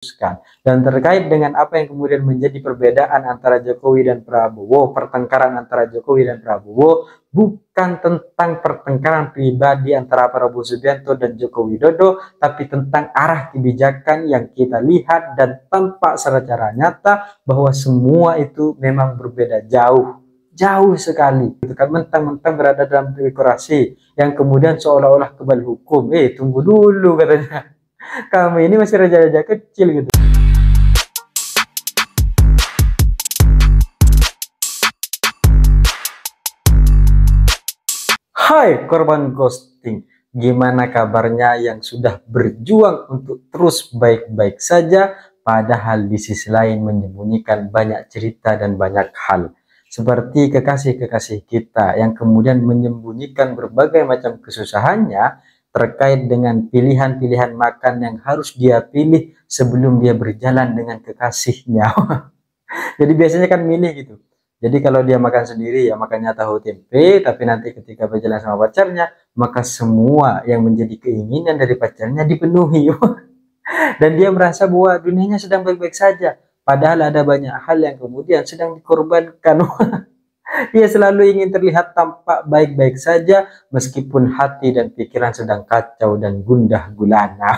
Dan terkait dengan apa yang kemudian menjadi perbedaan antara Jokowi dan Prabowo, pertengkaran antara Jokowi dan Prabowo bukan tentang pertengkaran pribadi antara Prabowo Subianto dan Joko Widodo, tapi tentang arah kebijakan yang kita lihat dan tampak secara nyata bahwa semua itu memang berbeda jauh sekali, gitu kan. Mentang-mentang berada dalam dekorasi yang kemudian seolah-olah kebal hukum. Tunggu dulu katanya, kami ini masih raja-raja kecil gitu. Hai korban ghosting, gimana kabarnya yang sudah berjuang untuk terus baik-baik saja, padahal di sisi lain menyembunyikan banyak cerita dan banyak hal. Seperti kekasih-kekasih kita yang kemudian menyembunyikan berbagai macam kesusahannya terkait dengan pilihan-pilihan makan yang harus dia pilih sebelum dia berjalan dengan kekasihnya. Jadi biasanya kan milih gitu. Jadi kalau dia makan sendiri ya makannya tahu tempe, tapi nanti ketika berjalan sama pacarnya, maka semua yang menjadi keinginan dari pacarnya dipenuhi. Dan dia merasa bahwa dunianya sedang baik-baik saja. Padahal ada banyak hal yang kemudian sedang dikorbankan. Dia selalu ingin terlihat tampak baik-baik saja, meskipun hati dan pikiran sedang kacau dan gundah gulana.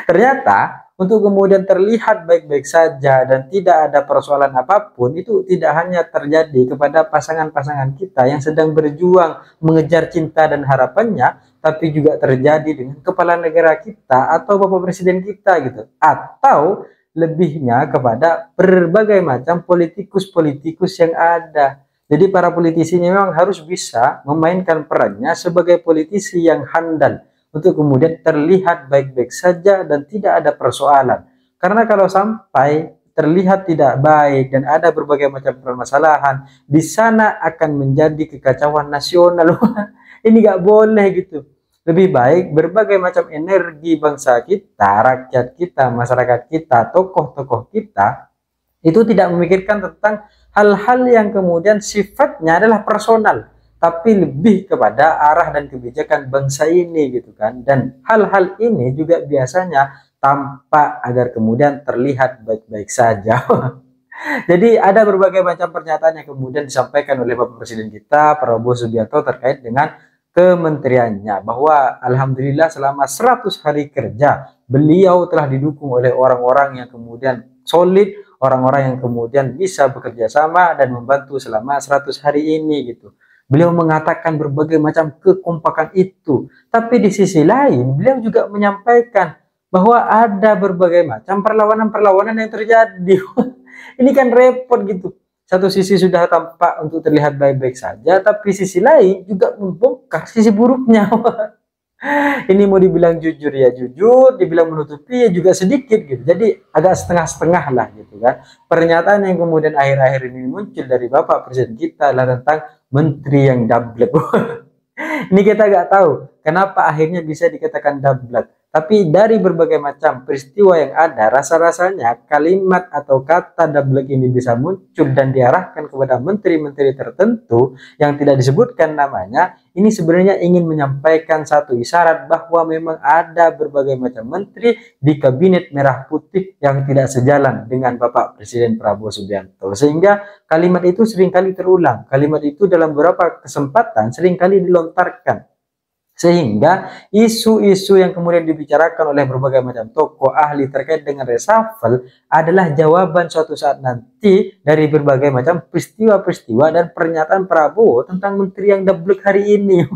Ternyata untuk kemudian terlihat baik-baik saja dan tidak ada persoalan apapun, itu tidak hanya terjadi kepada pasangan-pasangan kita yang sedang berjuang mengejar cinta dan harapannya, tapi juga terjadi dengan kepala negara kita atau Bapak Presiden kita gitu. Atau lebihnya kepada berbagai macam politikus-politikus yang ada. Jadi para politisi memang harus bisa memainkan perannya sebagai politisi yang handal untuk kemudian terlihat baik-baik saja dan tidak ada persoalan. Karena kalau sampai terlihat tidak baik dan ada berbagai macam permasalahan, di sana akan menjadi kekacauan nasional. Ini nggak boleh gitu. Lebih baik berbagai macam energi bangsa kita, rakyat kita, masyarakat kita, tokoh-tokoh kita, itu tidak memikirkan tentang hal-hal yang kemudian sifatnya adalah personal, tapi lebih kepada arah dan kebijakan bangsa ini gitu kan. Dan hal-hal ini juga biasanya tampak agar kemudian terlihat baik-baik saja. Jadi ada berbagai macam pernyataan yang kemudian disampaikan oleh Bapak Presiden kita Prabowo Subianto terkait dengan kementeriannya, bahwa alhamdulillah selama 100 hari kerja beliau telah didukung oleh orang-orang yang kemudian solid, orang-orang yang kemudian bisa bekerja sama dan membantu selama 100 hari ini gitu. Beliau mengatakan berbagai macam kekompakan itu, tapi di sisi lain beliau juga menyampaikan bahwa ada berbagai macam perlawanan-perlawanan yang terjadi. Ini kan repot gitu. Satu sisi sudah tampak untuk terlihat baik-baik saja, tapi sisi lain juga membongkar sisi buruknya. Ini mau dibilang jujur ya jujur, dibilang menutupi ya juga sedikit gitu. Jadi agak setengah-setengah lah gitu kan. Pernyataan yang kemudian akhir-akhir ini muncul dari Bapak Presiden kita adalah tentang menteri yang dablek. Ini kita nggak tahu kenapa akhirnya bisa dikatakan dablek. Tapi dari berbagai macam peristiwa yang ada, rasa-rasanya kalimat atau kata dablek ini bisa muncul dan diarahkan kepada menteri-menteri tertentu yang tidak disebutkan namanya. Ini sebenarnya ingin menyampaikan satu isyarat bahwa memang ada berbagai macam menteri di kabinet merah putih yang tidak sejalan dengan Bapak Presiden Prabowo Subianto. Sehingga kalimat itu seringkali terulang. Kalimat itu dalam beberapa kesempatan seringkali dilontarkan. Sehingga isu-isu yang kemudian dibicarakan oleh berbagai macam tokoh ahli terkait dengan reshuffle adalah jawaban suatu saat nanti dari berbagai macam peristiwa-peristiwa dan pernyataan Prabowo tentang menteri yang dablek hari ini.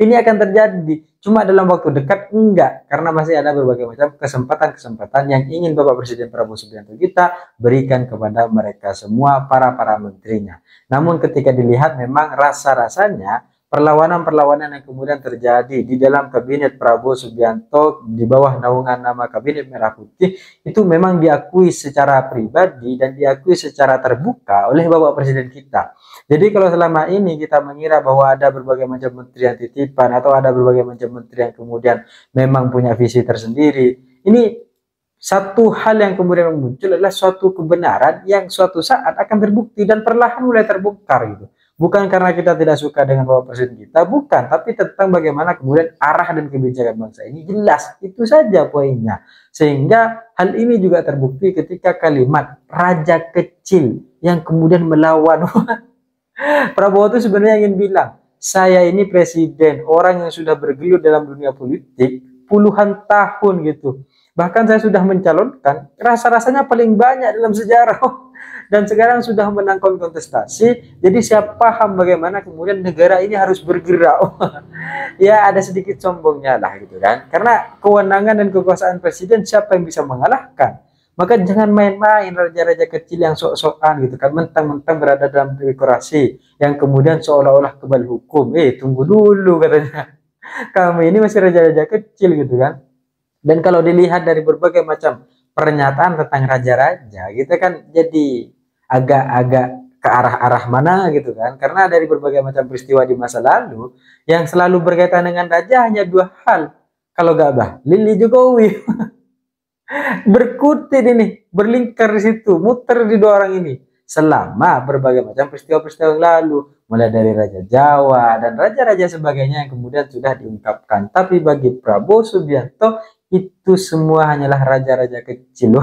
Ini akan terjadi, cuma dalam waktu dekat enggak, karena masih ada berbagai macam kesempatan-kesempatan yang ingin Bapak Presiden Prabowo Subianto kita berikan kepada mereka semua, para menterinya. Namun ketika dilihat memang rasa-rasanya perlawanan-perlawanan yang kemudian terjadi di dalam kabinet Prabowo Subianto di bawah naungan nama kabinet merah putih itu memang diakui secara pribadi dan diakui secara terbuka oleh Bapak Presiden kita. Jadi kalau selama ini kita mengira bahwa ada berbagai macam menteri yang titipan atau ada berbagai macam menteri yang kemudian memang punya visi tersendiri, ini satu hal yang kemudian muncul adalah suatu kebenaran yang suatu saat akan terbukti dan perlahan mulai terbongkar gitu. Bukan karena kita tidak suka dengan Bapak Presiden kita, bukan, tapi tentang bagaimana kemudian arah dan kebijakan bangsa ini jelas, itu saja poinnya. Sehingga hal ini juga terbukti ketika kalimat raja kecil yang kemudian melawan. Prabowo itu sebenarnya ingin bilang, saya ini presiden, orang yang sudah bergelut dalam dunia politik puluhan tahun gitu. Bahkan saya sudah mencalonkan, rasa-rasanya paling banyak dalam sejarah. Dan sekarang sudah menang kontestasi, jadi saya paham bagaimana kemudian negara ini harus bergerak. Ya ada sedikit sombongnya lah gitu kan. Karena kewenangan dan kekuasaan presiden siapa yang bisa mengalahkan? Maka jangan main-main raja-raja kecil yang sok-sokan gitu kan, mentang-mentang berada dalam birokrasi yang kemudian seolah-olah kebal hukum. Tunggu dulu katanya. Kamu ini masih raja-raja kecil gitu kan. Dan kalau dilihat dari berbagai macam pernyataan tentang raja-raja gitu kan, jadi agak-agak ke arah-arah mana gitu kan. Karena dari berbagai macam peristiwa di masa lalu yang selalu berkaitan dengan raja hanya dua hal. Kalau gak Lili Jokowi. Berkutit ini, berlingkar di situ, muter di dua orang ini selama berbagai macam peristiwa-peristiwa yang lalu, mulai dari Raja Jawa dan raja-raja sebagainya yang kemudian sudah diungkapkan. Tapi bagi Prabowo Subianto itu semua hanyalah raja-raja kecil.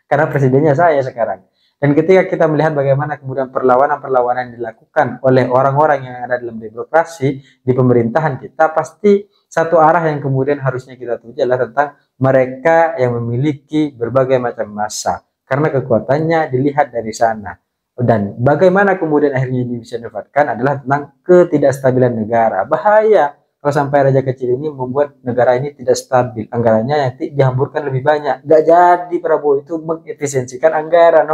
Karena presidennya saya sekarang. Dan ketika kita melihat bagaimana kemudian perlawanan-perlawanan dilakukan oleh orang-orang yang ada dalam demokrasi di pemerintahan kita, pasti satu arah yang kemudian harusnya kita tuju adalah tentang mereka yang memiliki berbagai macam massa. Karena kekuatannya dilihat dari sana. Dan bagaimana kemudian akhirnya ini bisa didapatkan adalah tentang ketidakstabilan negara. Bahaya kalau sampai raja kecil ini membuat negara ini tidak stabil. Anggarannya nanti dihamburkan lebih banyak. Gak jadi Prabowo itu mengefisiensikan anggaran.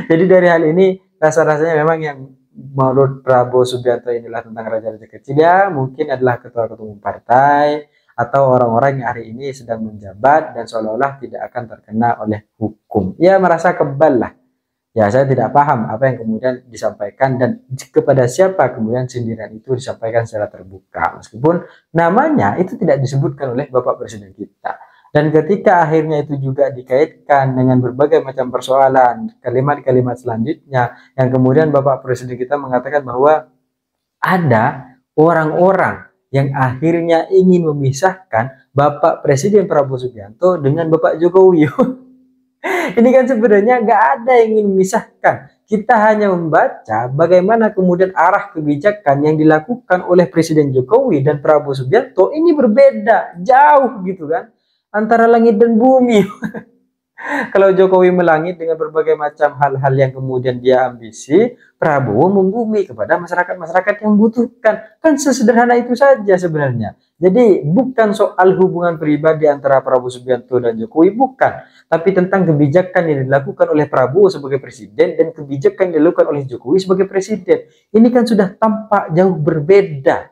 Jadi dari hal ini rasa-rasanya memang yang menurut Prabowo Subianto inilah tentang raja-raja kecil ya, mungkin adalah ketua-ketua umum partai atau orang-orang yang hari ini sedang menjabat dan seolah-olah tidak akan terkena oleh hukum. Ya merasa kebal lah. Ya saya tidak paham apa yang kemudian disampaikan dan kepada siapa kemudian sindiran itu disampaikan secara terbuka. Meskipun namanya itu tidak disebutkan oleh Bapak Presiden kita. Dan ketika akhirnya itu juga dikaitkan dengan berbagai macam persoalan, kalimat-kalimat selanjutnya yang kemudian Bapak Presiden kita mengatakan bahwa ada orang-orang yang akhirnya ingin memisahkan Bapak Presiden Prabowo Subianto dengan Bapak Jokowi. Ini kan sebenarnya nggak ada yang ingin memisahkan. Kita hanya membaca bagaimana kemudian arah kebijakan yang dilakukan oleh Presiden Jokowi dan Prabowo Subianto ini berbeda, jauh gitu kan. Antara langit dan bumi. Kalau Jokowi melangit dengan berbagai macam hal-hal yang kemudian dia ambisi, Prabowo membumi kepada masyarakat-masyarakat yang membutuhkan. Kan sesederhana itu saja sebenarnya. Jadi bukan soal hubungan pribadi antara Prabowo Subianto dan Jokowi, bukan. Tapi tentang kebijakan yang dilakukan oleh Prabowo sebagai presiden dan kebijakan yang dilakukan oleh Jokowi sebagai presiden. Ini kan sudah tampak jauh berbeda.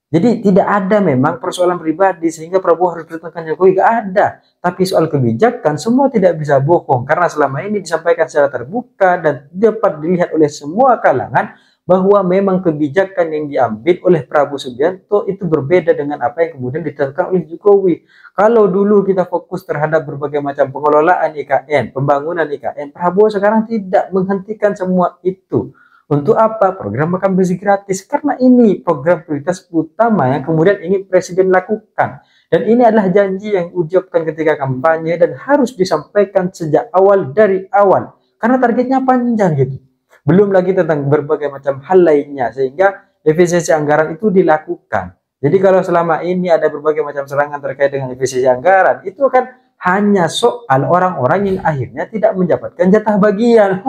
Jadi tidak ada memang persoalan pribadi sehingga Prabowo harus bertengkar Jokowi, gak ada. Tapi soal kebijakan semua tidak bisa bohong karena selama ini disampaikan secara terbuka dan dapat dilihat oleh semua kalangan bahwa memang kebijakan yang diambil oleh Prabowo Subianto itu berbeda dengan apa yang kemudian ditentukan oleh Jokowi. Kalau dulu kita fokus terhadap berbagai macam pengelolaan IKN, pembangunan IKN, Prabowo sekarang tidak menghentikan semua itu. Untuk apa? Program makan bersih gratis. Karena ini program prioritas utama yang kemudian ingin Presiden lakukan. Dan ini adalah janji yang diucapkan ketika kampanye dan harus disampaikan sejak awal dari awal. Karena targetnya panjang gitu. Belum lagi tentang berbagai macam hal lainnya. Sehingga efisiensi anggaran itu dilakukan. Jadi kalau selama ini ada berbagai macam serangan terkait dengan efisiensi anggaran, itu kan hanya soal orang-orang yang akhirnya tidak mendapatkan jatah bagian.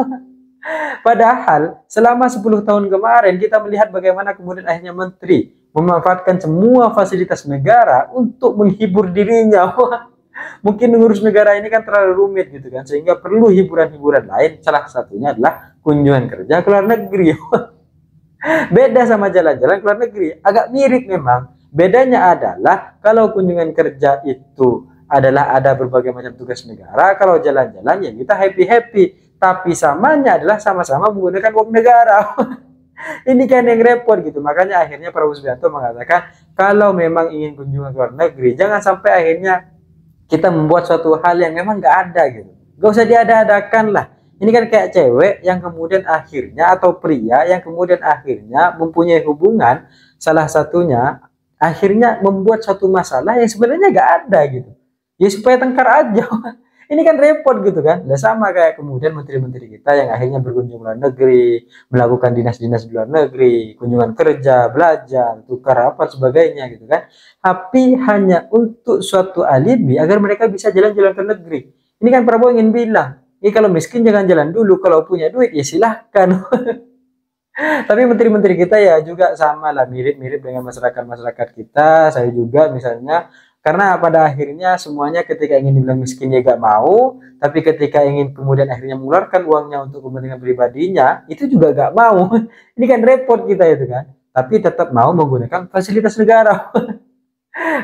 Padahal selama 10 tahun kemarin kita melihat bagaimana kemudian akhirnya menteri memanfaatkan semua fasilitas negara untuk menghibur dirinya. Mungkin mengurus negara ini kan terlalu rumit gitu kan, sehingga perlu hiburan-hiburan lain. Salah satunya adalah kunjungan kerja ke luar negeri. Beda sama jalan-jalan ke luar negeri, agak mirip memang. Bedanya adalah kalau kunjungan kerja itu adalah ada berbagai macam tugas negara, kalau jalan-jalan ya kita happy-happy. Tapi samanya adalah sama-sama menggunakan uang negara. Ini kan yang repot gitu. Makanya akhirnya Prabowo Subianto mengatakan kalau memang ingin kunjungan ke luar negeri, jangan sampai akhirnya kita membuat suatu hal yang memang nggak ada gitu. Gak usah diada-adakan lah. Ini kan kayak cewek yang kemudian akhirnya, atau pria yang kemudian akhirnya mempunyai hubungan, salah satunya akhirnya membuat satu masalah yang sebenarnya gak ada gitu. Ya supaya tengkar aja. Ini kan repot gitu kan. Nah, sama kayak kemudian menteri-menteri kita yang akhirnya berkunjung luar negeri, melakukan dinas-dinas di luar negeri, kunjungan kerja, belajar, tukar apa sebagainya gitu kan. Tapi hanya untuk suatu alibi agar mereka bisa jalan-jalan ke negeri. Ini kan Prabowo ingin bilang, ini kalau miskin jangan jalan dulu, kalau punya duit ya silahkan. Tapi menteri-menteri kita ya juga sama lah, mirip-mirip dengan masyarakat-masyarakat kita. Saya juga misalnya, karena pada akhirnya semuanya ketika ingin dibilang miskin ya gak mau, tapi ketika ingin kemudian akhirnya mengeluarkan uangnya untuk kepentingan pribadinya, itu juga gak mau. Ini kan repot kita itu kan. Tapi tetap mau menggunakan fasilitas negara.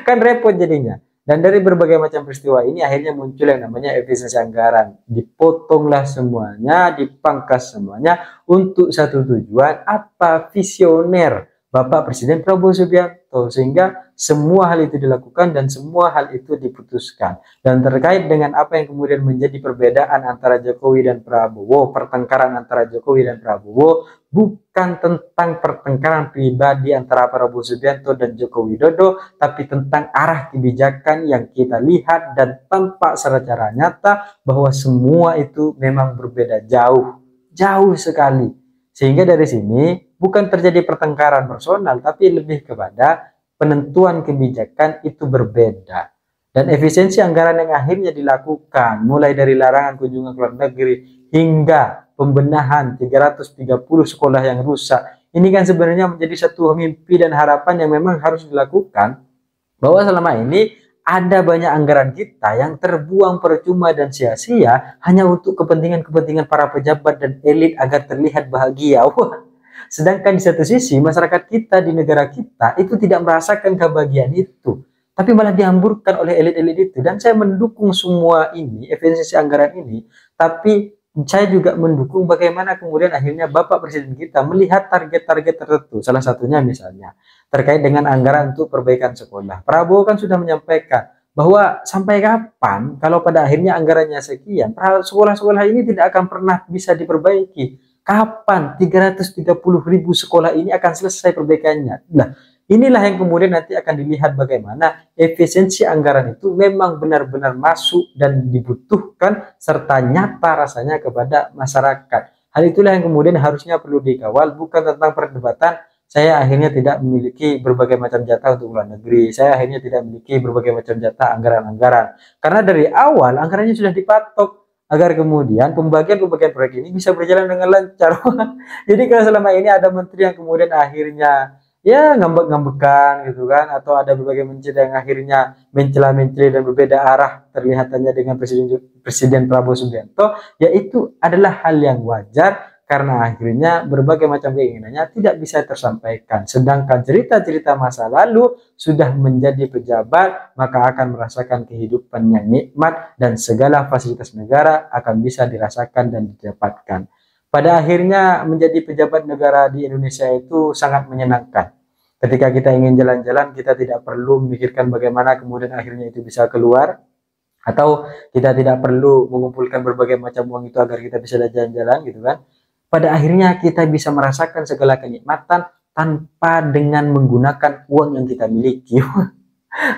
Kan repot jadinya. Dan dari berbagai macam peristiwa ini akhirnya muncul yang namanya efisiensi anggaran. Dipotonglah semuanya, dipangkas semuanya untuk satu tujuan, apa, visioner Bapak Presiden Prabowo Subianto, sehingga semua hal itu dilakukan dan semua hal itu diputuskan. Dan terkait dengan apa yang kemudian menjadi perbedaan antara Jokowi dan Prabowo, pertengkaran antara Jokowi dan Prabowo bukan tentang pertengkaran pribadi antara Prabowo Subianto dan Joko Widodo, tapi tentang arah kebijakan yang kita lihat dan tampak secara nyata bahwa semua itu memang berbeda jauh, jauh sekali. Sehingga dari sini bukan terjadi pertengkaran personal, tapi lebih kepada penentuan kebijakan itu berbeda. Dan efisiensi anggaran yang akhirnya dilakukan, mulai dari larangan kunjungan ke luar negeri hingga pembenahan 330 sekolah yang rusak, ini kan sebenarnya menjadi satu mimpi dan harapan yang memang harus dilakukan, bahwa selama ini ada banyak anggaran kita yang terbuang percuma dan sia-sia hanya untuk kepentingan-kepentingan para pejabat dan elit agar terlihat bahagia. Wah, sedangkan di satu sisi masyarakat kita di negara kita itu tidak merasakan kebahagiaan itu, tapi malah dihamburkan oleh elit-elit itu. Dan saya mendukung semua ini, efisiensi anggaran ini, tapi saya juga mendukung bagaimana kemudian akhirnya Bapak Presiden kita melihat target-target tertentu. Salah satunya misalnya terkait dengan anggaran untuk perbaikan sekolah. Prabowo kan sudah menyampaikan bahwa sampai kapan kalau pada akhirnya anggarannya sekian, sekolah-sekolah ini tidak akan pernah bisa diperbaiki. Kapan 330.000 sekolah ini akan selesai perbaikannya? Nah, inilah yang kemudian nanti akan dilihat bagaimana efisiensi anggaran itu memang benar-benar masuk dan dibutuhkan serta nyata rasanya kepada masyarakat. Hal itulah yang kemudian harusnya perlu dikawal, bukan tentang perdebatan saya akhirnya tidak memiliki berbagai macam jatah untuk luar negeri, saya akhirnya tidak memiliki berbagai macam jatah anggaran-anggaran. Karena dari awal anggarannya sudah dipatok agar kemudian pembagian-pembagian proyek ini bisa berjalan dengan lancar. Jadi kalau selama ini ada menteri yang kemudian akhirnya ya ngambek-ngambekan gitu kan, atau ada berbagai menteri yang akhirnya mencela-mencela dan berbeda arah terlihatannya dengan Presiden Prabowo Subianto, yaitu adalah hal yang wajar karena akhirnya berbagai macam keinginannya tidak bisa tersampaikan. Sedangkan cerita-cerita masa lalu sudah menjadi pejabat, maka akan merasakan kehidupan yang nikmat dan segala fasilitas negara akan bisa dirasakan dan didapatkan. Pada akhirnya menjadi pejabat negara di Indonesia itu sangat menyenangkan. Ketika kita ingin jalan-jalan, kita tidak perlu memikirkan bagaimana kemudian akhirnya itu bisa keluar, atau kita tidak perlu mengumpulkan berbagai macam uang itu agar kita bisa jalan-jalan gitu kan. Pada akhirnya kita bisa merasakan segala kenikmatan tanpa dengan menggunakan uang yang kita miliki.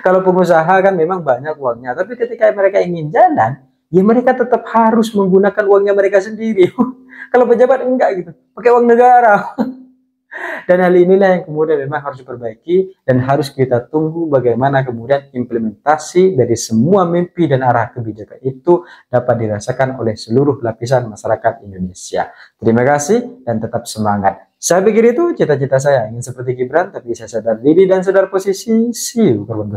Kalau pengusaha kan memang banyak uangnya, tapi ketika mereka ingin jalan, ya mereka tetap harus menggunakan uangnya mereka sendiri. Kalau pejabat enggak gitu, pakai uang negara. Dan hal inilah yang kemudian memang harus diperbaiki dan harus kita tunggu bagaimana kemudian implementasi dari semua mimpi dan arah kebijakan itu dapat dirasakan oleh seluruh lapisan masyarakat Indonesia. Terima kasih dan tetap semangat. Saya pikir itu cita-cita saya, ingin seperti Gibran, tapi saya sadar diri dan sadar posisi. See you, kawan.